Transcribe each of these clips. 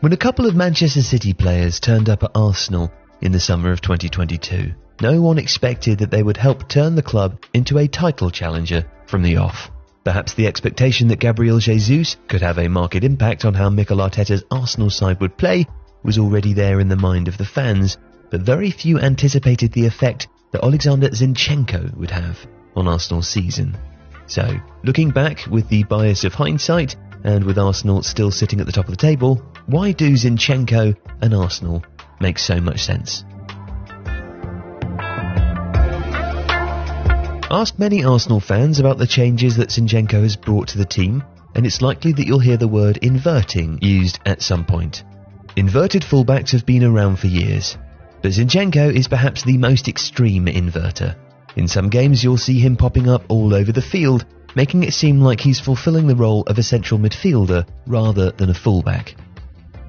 When a couple of Manchester City players turned up at Arsenal in the summer of 2022, no one expected that they would help turn the club into a title challenger from the off. Perhaps the expectation that Gabriel Jesus could have a marked impact on how Mikel Arteta's Arsenal side would play was already there in the mind of the fans, but very few anticipated the effect that Alexander Zinchenko would have on Arsenal's season. So, looking back with the bias of hindsight, and with Arsenal still sitting at the top of the table, why do Zinchenko and Arsenal make so much sense? Ask many Arsenal fans about the changes that Zinchenko has brought to the team, and it's likely that you'll hear the word inverting used at some point. Inverted fullbacks have been around for years, but Zinchenko is perhaps the most extreme inverter. In some games you'll see him popping up all over the field, making it seem like he's fulfilling the role of a central midfielder rather than a fullback.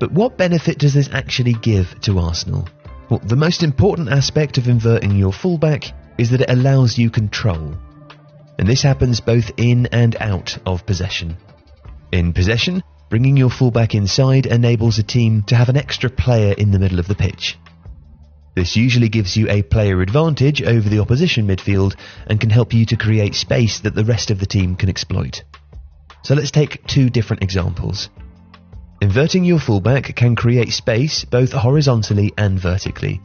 But what benefit does this actually give to Arsenal? Well, the most important aspect of inverting your fullback is that it allows you control. And this happens both in and out of possession. In possession, bringing your fullback inside enables a team to have an extra player in the middle of the pitch. This usually gives you a player advantage over the opposition midfield and can help you to create space that the rest of the team can exploit. So let's take two different examples. Inverting your fullback can create space both horizontally and vertically.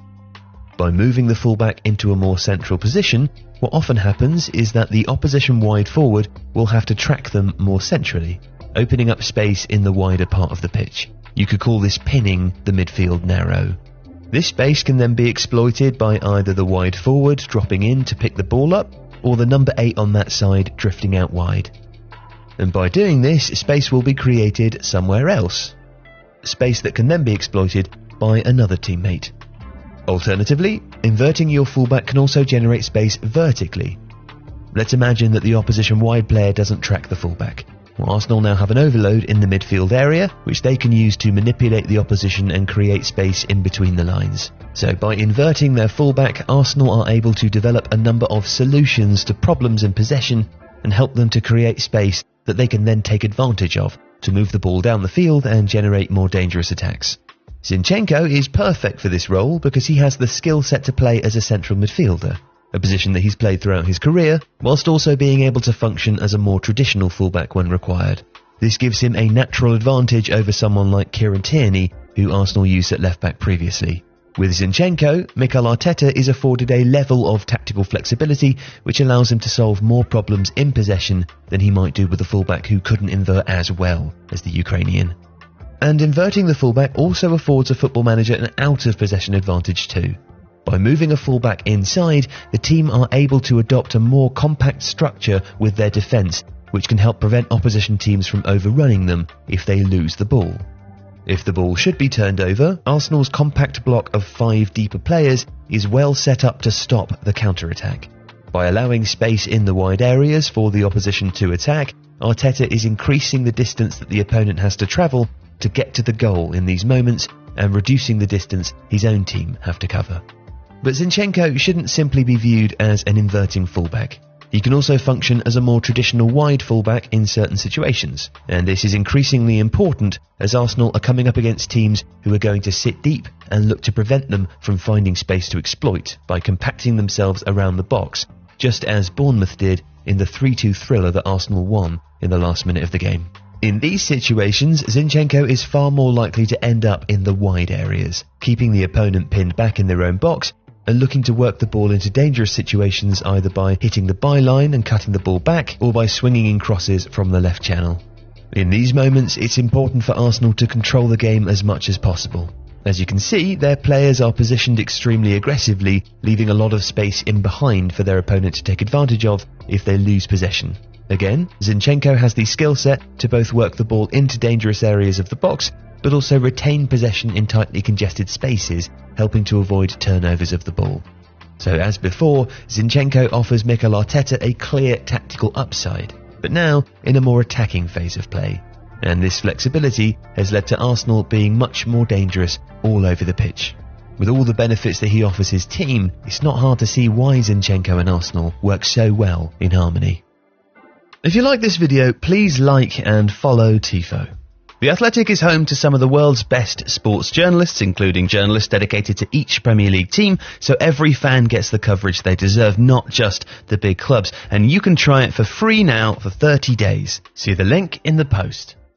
By moving the fullback into a more central position, what often happens is that the opposition wide forward will have to track them more centrally, opening up space in the wider part of the pitch. You could call this pinning the midfield narrow. This space can then be exploited by either the wide forward dropping in to pick the ball up, or the number 8 on that side drifting out wide. And by doing this, space will be created somewhere else. Space that can then be exploited by another teammate. Alternatively, inverting your fullback can also generate space vertically. Let's imagine that the opposition wide player doesn't track the fullback. Well, Arsenal now have an overload in the midfield area, which they can use to manipulate the opposition and create space in between the lines. So by inverting their fullback, Arsenal are able to develop a number of solutions to problems in possession and help them to create space that they can then take advantage of to move the ball down the field and generate more dangerous attacks. Zinchenko is perfect for this role because he has the skill set to play as a central midfielder, a position that he's played throughout his career, whilst also being able to function as a more traditional fullback when required. This gives him a natural advantage over someone like Kieran Tierney, who Arsenal used at left-back previously. With Zinchenko, Mikel Arteta is afforded a level of tactical flexibility which allows him to solve more problems in possession than he might do with a fullback who couldn't invert as well as the Ukrainian. And inverting the fullback also affords a football manager an out-of-possession advantage too. By moving a fullback inside, the team are able to adopt a more compact structure with their defence, which can help prevent opposition teams from overrunning them if they lose the ball. If the ball should be turned over, Arsenal's compact block of 5 deeper players is well set up to stop the counter-attack. By allowing space in the wide areas for the opposition to attack, Arteta is increasing the distance that the opponent has to travel to get to the goal in these moments and reducing the distance his own team have to cover. But Zinchenko shouldn't simply be viewed as an inverting fullback. He can also function as a more traditional wide fullback in certain situations, and this is increasingly important as Arsenal are coming up against teams who are going to sit deep and look to prevent them from finding space to exploit by compacting themselves around the box, just as Bournemouth did in the 3-2 thriller that Arsenal won in the last minute of the game. In these situations, Zinchenko is far more likely to end up in the wide areas, keeping the opponent pinned back in their own box and looking to work the ball into dangerous situations either by hitting the byline and cutting the ball back or by swinging in crosses from the left channel. In these moments, it's important for Arsenal to control the game as much as possible. As you can see, their players are positioned extremely aggressively, leaving a lot of space in behind for their opponent to take advantage of if they lose possession. Again, Zinchenko has the skill set to both work the ball into dangerous areas of the box, but also retain possession in tightly congested spaces, helping to avoid turnovers of the ball. So as before, Zinchenko offers Mikel Arteta a clear tactical upside, but now in a more attacking phase of play. And this flexibility has led to Arsenal being much more dangerous all over the pitch. With all the benefits that he offers his team, it's not hard to see why Zinchenko and Arsenal work so well in harmony. If you like this video, please like and follow Tifo. The Athletic is home to some of the world's best sports journalists, including journalists dedicated to each Premier League team, so every fan gets the coverage they deserve, not just the big clubs. And you can try it for free now for 30 days. See the link in the post.